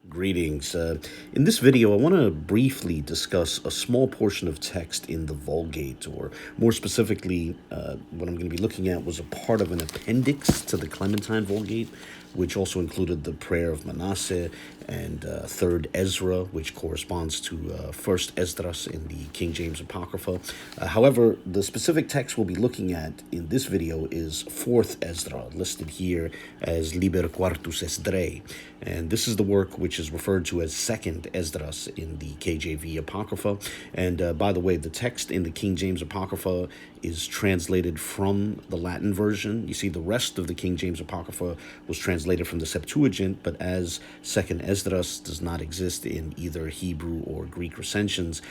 Greetings. In this video, I want to briefly discuss a small portion of text in the Vulgate, or more specifically, what I'm going to be looking at was a part of an appendix to the Clementine Vulgate, which also included the prayer of Manasseh and third Ezra, which corresponds to first Esdras in the King James Apocrypha. However, the specific text we'll be looking at in this video is fourth Ezra, listed here as Liber Quartus Esdras. And this is the work which is referred to as second Esdras in the KJV Apocrypha. And by the way, the text in the King James Apocrypha is translated from the Latin version. You see, the rest of the King James Apocrypha was translated from the Septuagint, but as second Esdras does not exist in either Hebrew or Greek recensions,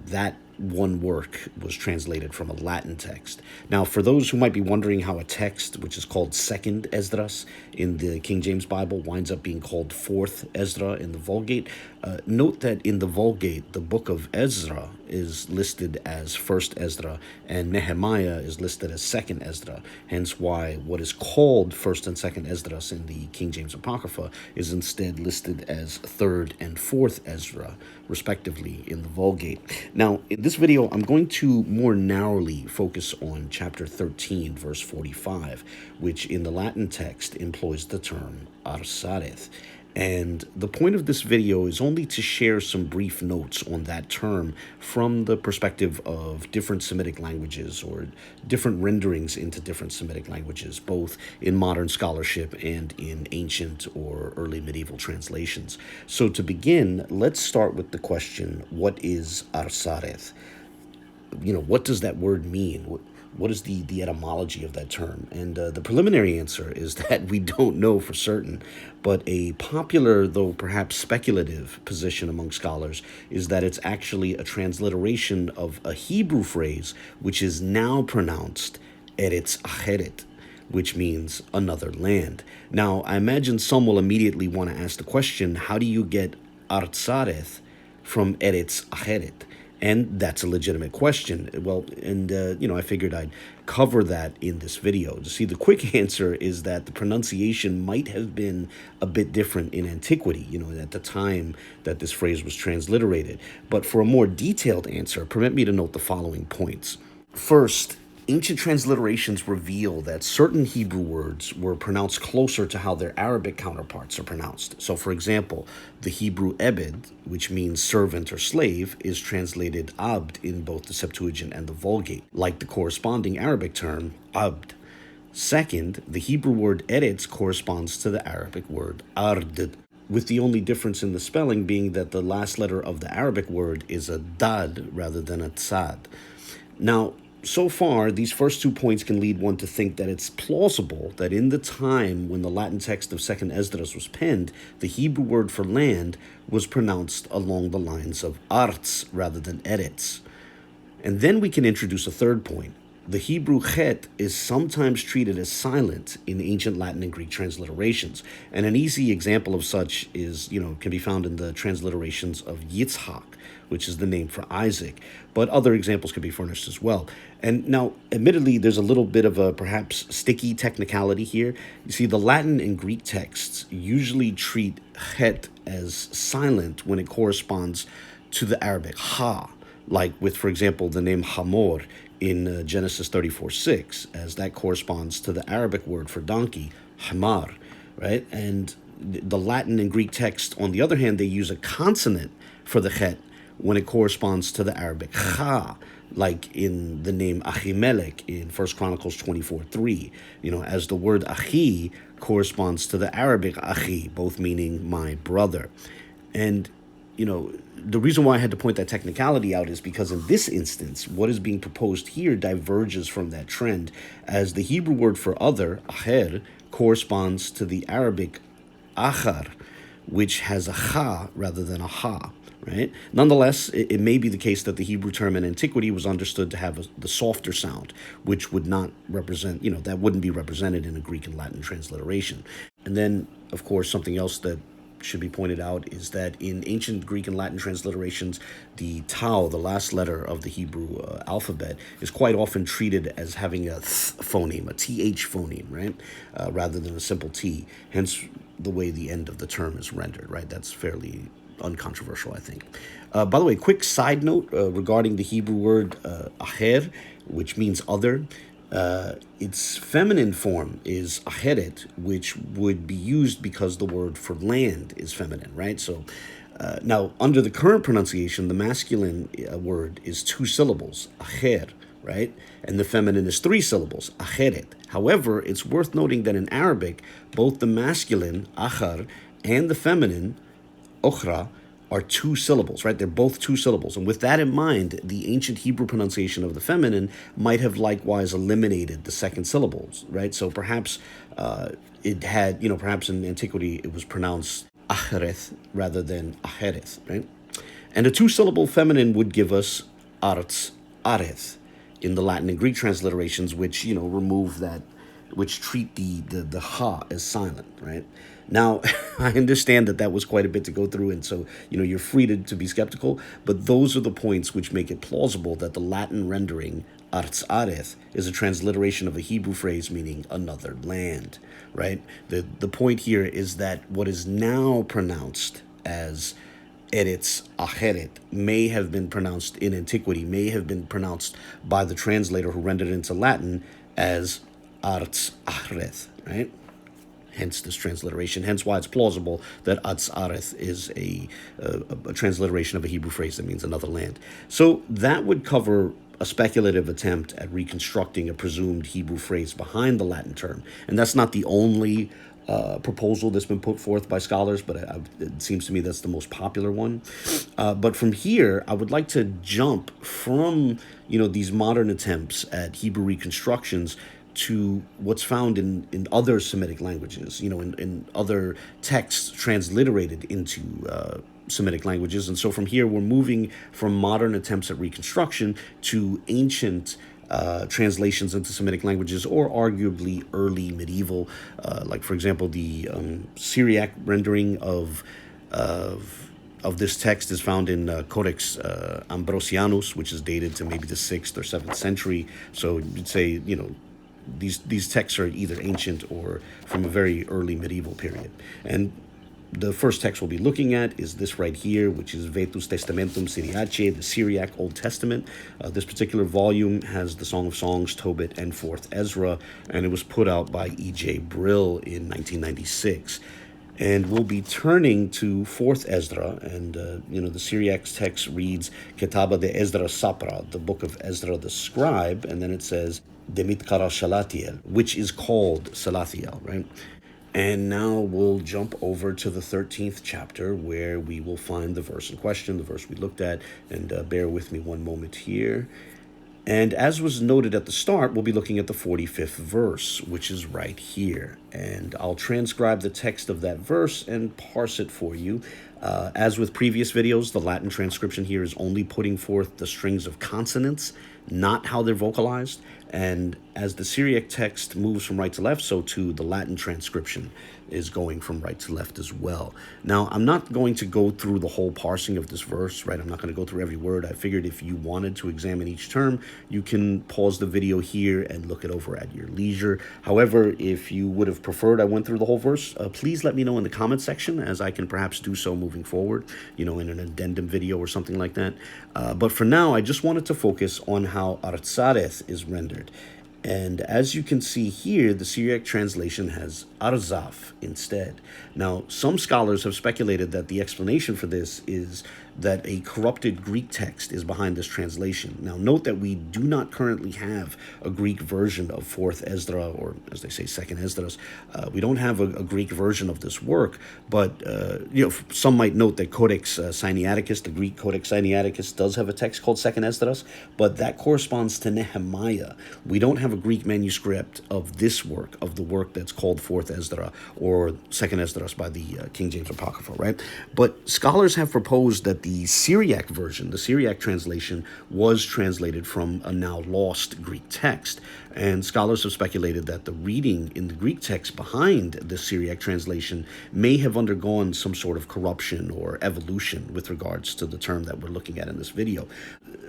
that one work was translated from a Latin text. Now, for those who might be wondering how a text which is called second Esdras in the King James Bible winds up being called fourth Ezra in the Vulgate, note that in the Vulgate, the book of Ezra is listed as first Ezra and Nehemiah is listed as second Ezra. Hence why what is called first and second Esdras in the King James Apocrypha is instead listed as third and fourth Ezra, respectively, in the Vulgate. Now, in this video, I'm going to more narrowly focus on chapter 13, verse 45, which in the Latin text employs the term Arsareth. And the point of this video is only to share some brief notes on that term from the perspective of different Semitic languages or different renderings into different Semitic languages, both in modern scholarship and in ancient or early medieval translations. So to begin, let's start with the question, what is Arsareth? What does that word mean? What is the etymology of that term? And the preliminary answer is that we don't know for certain, but a popular, though perhaps speculative, position among scholars is that it's actually a transliteration of a Hebrew phrase which is now pronounced Eretz Acheret, which means another land. Now, I imagine some will immediately want to ask the question, how do you get Arsareth from Eretz Acheret? And that's a legitimate question. Well, and, I figured I'd cover that in this video. To see, the quick answer is that the pronunciation might have been a bit different in antiquity, at the time that this phrase was transliterated. But for a more detailed answer, permit me to note the following points. First, ancient transliterations reveal that certain Hebrew words were pronounced closer to how their Arabic counterparts are pronounced. So, for example, the Hebrew ebed, which means servant or slave, is translated abd in both the Septuagint and the Vulgate, like the corresponding Arabic term abd. Second, the Hebrew word eretz corresponds to the Arabic word ard, with the only difference in the spelling being that the last letter of the Arabic word is a dad rather than a tzad. Now, so far, these first 2 points can lead one to think that it's plausible that in the time when the Latin text of Second Esdras was penned, the Hebrew word for land was pronounced along the lines of arts rather than eretz. And then we can introduce a third point. The Hebrew chet is sometimes treated as silent in ancient Latin and Greek transliterations. And an easy example of such is, can be found in the transliterations of Yitzhak, which is the name for Isaac, but other examples could be furnished as well. And now, admittedly, there's a little bit of a perhaps sticky technicality here. You see, the Latin and Greek texts usually treat chet as silent when it corresponds to the Arabic ha, like with, for example, the name Hamor in Genesis 34:6, as that corresponds to the Arabic word for donkey, hamar, right? And the Latin and Greek text, on the other hand, they use a consonant for the chet when it corresponds to the Arabic cha, like in the name Achimelech in 1 Chronicles 24:3, as the word achi corresponds to the Arabic achi, both meaning my brother. And, the reason why I had to point that technicality out is because in this instance, what is being proposed here diverges from that trend, as the Hebrew word for other, acher, corresponds to the Arabic achar, which has a cha rather than a ha. Right? Nonetheless, it may be the case that the Hebrew term in antiquity was understood to have the softer sound, which would not represent, that wouldn't be represented in a Greek and Latin transliteration. And then, of course, something else that should be pointed out is that in ancient Greek and Latin transliterations, the tau, the last letter of the Hebrew alphabet, is quite often treated as having a th phoneme, a th phoneme, right? Rather than a simple t. Hence the way the end of the term is rendered, right? That's fairly uncontroversial, I think. By the way, quick side note regarding the Hebrew word aher, which means other. Its feminine form is aheret, which would be used because the word for land is feminine, right? So now, under the current pronunciation, the masculine word is 2 syllables, aher, right? And the feminine is 3 syllables, aheret. However, it's worth noting that in Arabic, both the masculine, achar, and the feminine, ochra, are 2 syllables, right? They're both 2 syllables. And with that in mind, the ancient Hebrew pronunciation of the feminine might have likewise eliminated the second syllables, right? So perhaps it had, perhaps in antiquity it was pronounced Arsareth rather than Ahereth, right? And a 2-syllable feminine would give us Artsareth in the Latin and Greek transliterations, which, remove that, which treat the ha as silent, right? Now, I understand that was quite a bit to go through, and so, you're free to be skeptical, but those are the points which make it plausible that the Latin rendering Artsareth is a transliteration of a Hebrew phrase meaning another land, right? The point here is that what is now pronounced as Eretz Aheret may have been pronounced in antiquity, may have been pronounced by the translator who rendered it into Latin as Artsareth, right? Hence this transliteration, hence why it's plausible that Artsareth is a transliteration of a Hebrew phrase that means another land. So that would cover a speculative attempt at reconstructing a presumed Hebrew phrase behind the Latin term. And that's not the only proposal that's been put forth by scholars, but it seems to me that's the most popular one. But from here, I would like to jump from, these modern attempts at Hebrew reconstructions to what's found in other Semitic languages, in other texts transliterated into Semitic languages. And so from here, we're moving from modern attempts at reconstruction to ancient translations into Semitic languages, or arguably early medieval, like, for example, the Syriac rendering of this text is found in Codex Ambrosianus, which is dated to maybe the 6th or 7th century. So you'd say, these texts are either ancient or from a very early medieval period. And the first text we'll be looking at is this right here, which is Vetus Testamentum Syriace, the Syriac Old Testament. This particular volume has the Song of Songs, Tobit, and IV Ezra, and it was put out by E.J. Brill in 1996. And we'll be turning to IV Ezra, and, the Syriac text reads, Ketaba de Esdras Sapra, the book of Ezra the scribe, and then it says, Demitkara Shalatiel, which is called Salathiel, right? And now we'll jump over to the 13th chapter, where we will find the verse in question, the verse we looked at, and bear with me one moment here. And as was noted at the start, we'll be looking at the 45th verse, which is right here. And I'll transcribe the text of that verse and parse it for you. As with previous videos, the Latin transcription here is only putting forth the strings of consonants, not how they're vocalized. And as the Syriac text moves from right to left, so too the Latin transcription is going from right to left as well. Now, I'm not going to go through the whole parsing of this verse, right? I'm not going to go through every word. I figured if you wanted to examine each term, you can pause the video here and look it over at your leisure. However, if you would have preferred I went through the whole verse, please let me know in the comment section, as I can perhaps do so moving forward, in an addendum video or something like that. But for now, I just wanted to focus on how Artsareth is rendered. And as you can see here, the Syriac translation has Arzaf instead. Now, some scholars have speculated that the explanation for this is that a corrupted Greek text is behind this translation. Now, note that we do not currently have a Greek version of IV Ezra, or as they say, 2nd Esdras. We don't have a Greek version of this work, but some might note that Codex Sinaiticus, the Greek Codex Sinaiticus, does have a text called 2nd Esdras, but that corresponds to Nehemiah. We don't have have a Greek manuscript of this work, of the work that's called IV Ezra or Second Esdras by the King James Apocrypha, right? But scholars have proposed that the Syriac version, the Syriac translation, was translated from a now lost Greek text. And scholars have speculated that the reading in the Greek text behind the Syriac translation may have undergone some sort of corruption or evolution with regards to the term that we're looking at in this video.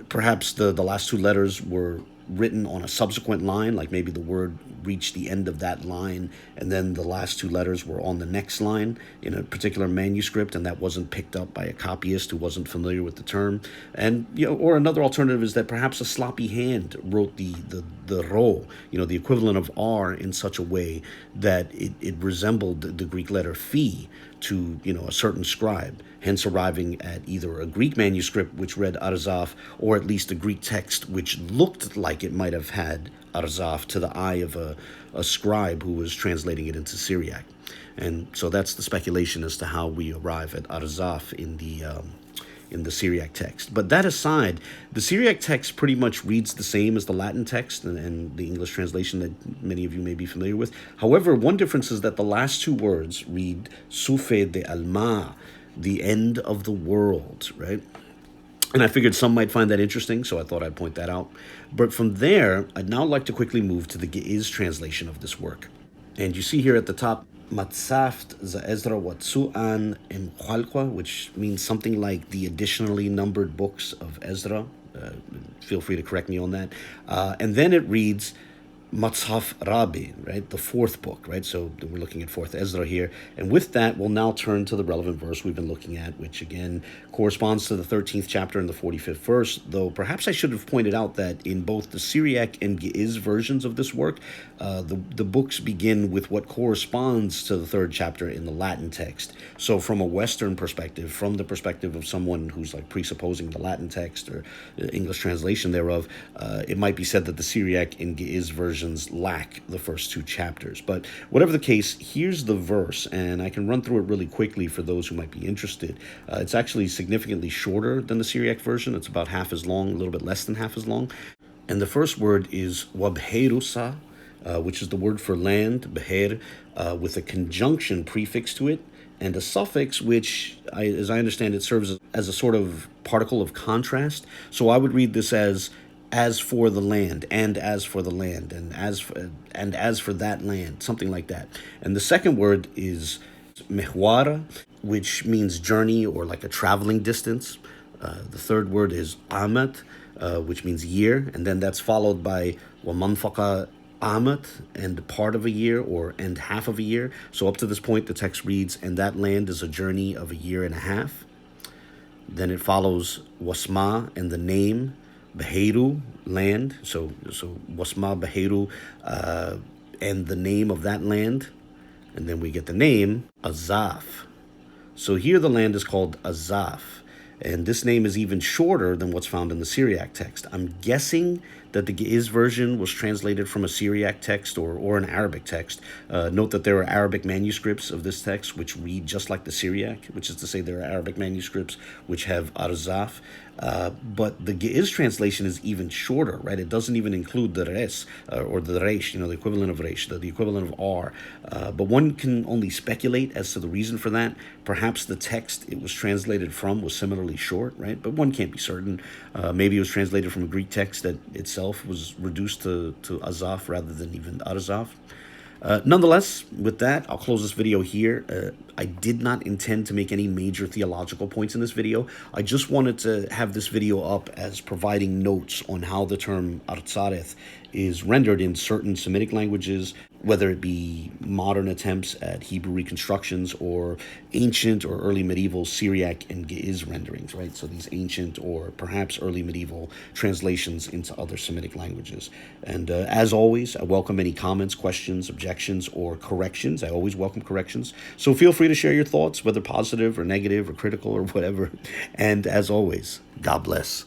Perhaps the last two letters were written on a subsequent line, like maybe the word reached the end of that line and then the last two letters were on the next line in a particular manuscript, and that wasn't picked up by a copyist who wasn't familiar with the term. And or another alternative is that perhaps a sloppy hand wrote the ro, the equivalent of r, in such a way that it resembled the Greek letter phi to a certain scribe, hence arriving at either a Greek manuscript which read Arzaf, or at least a Greek text which looked like it might have had Arzaf to the eye of a scribe who was translating it into Syriac. And so that's the speculation as to how we arrive at Arzaf in the Syriac text. But that aside, the Syriac text pretty much reads the same as the Latin text and the English translation that many of you may be familiar with. However, one difference is that the last two words read Sufe de alma, the end of the world, right? And I figured some might find that interesting, so I thought I'd point that out. But from there, I'd now like to quickly move to the Ge'ez translation of this work. And you see here at the top, Matzaft za Ezra Watsu'an Emchalqua, which means something like the additionally numbered books of Ezra. Feel free to correct me on that. And then it reads Matzaf Rabbi, right? The fourth book, right? So we're looking at IV Ezra here. And with that, we'll now turn to the relevant verse we've been looking at, which again corresponds to the 13th chapter and the 45th verse, though perhaps I should have pointed out that in both the Syriac and Ge'ez versions of this work, the books begin with what corresponds to the third chapter in the Latin text. So from a Western perspective, from the perspective of someone who's like presupposing the Latin text or English translation thereof, it might be said that the Syriac and Ge'ez versions lack the first two chapters. But whatever the case, here's the verse, and I can run through it really quickly for those who might be interested. It's actually significantly shorter than the Syriac version. It's about half as long, a little bit less than half as long. And the first word is wabherusa, which is the word for land, beher, with a conjunction prefix to it, and a suffix which, as I understand it, serves as a sort of particle of contrast. So I would read this as for the land, and as for the land, and as for that land, something like that. And the second word is mehwara, which means journey or like a traveling distance. The third word is amat, which means year, and then that's followed by wamanfaka amat, and part of a year, or and half of a year. So up to this point, the text reads, and that land is a journey of a year and a half. Then it follows wasma, and the name, Beheru, land. So wasma Beheru, and the name of that land. And then we get the name Azaf. So here the land is called Azaf. And this name is even shorter than what's found in the Syriac text. I'm guessing that the Ge'ez version was translated from a Syriac text or an Arabic text. Note that there are Arabic manuscripts of this text which read just like the Syriac, which is to say there are Arabic manuscripts which have Arzaf. But the Ge'ez translation is even shorter, right? It doesn't even include the res, or the resh, the equivalent of resh, the equivalent of r. But one can only speculate as to the reason for that. Perhaps the text it was translated from was similarly short, right? But one can't be certain. Maybe it was translated from a Greek text that itself was reduced to Azaf rather than even Arzaf. Nonetheless, with that, I'll close this video here. I did not intend to make any major theological points in this video. I just wanted to have this video up as providing notes on how the term Arsareth is rendered in certain Semitic languages, whether it be modern attempts at Hebrew reconstructions or ancient or early medieval Syriac and Ge'ez renderings, right? So these ancient or perhaps early medieval translations into other Semitic languages. And as always, I welcome any comments, questions, objections, or corrections. I always welcome corrections. So feel free to share your thoughts, whether positive or negative or critical or whatever. And as always, God bless.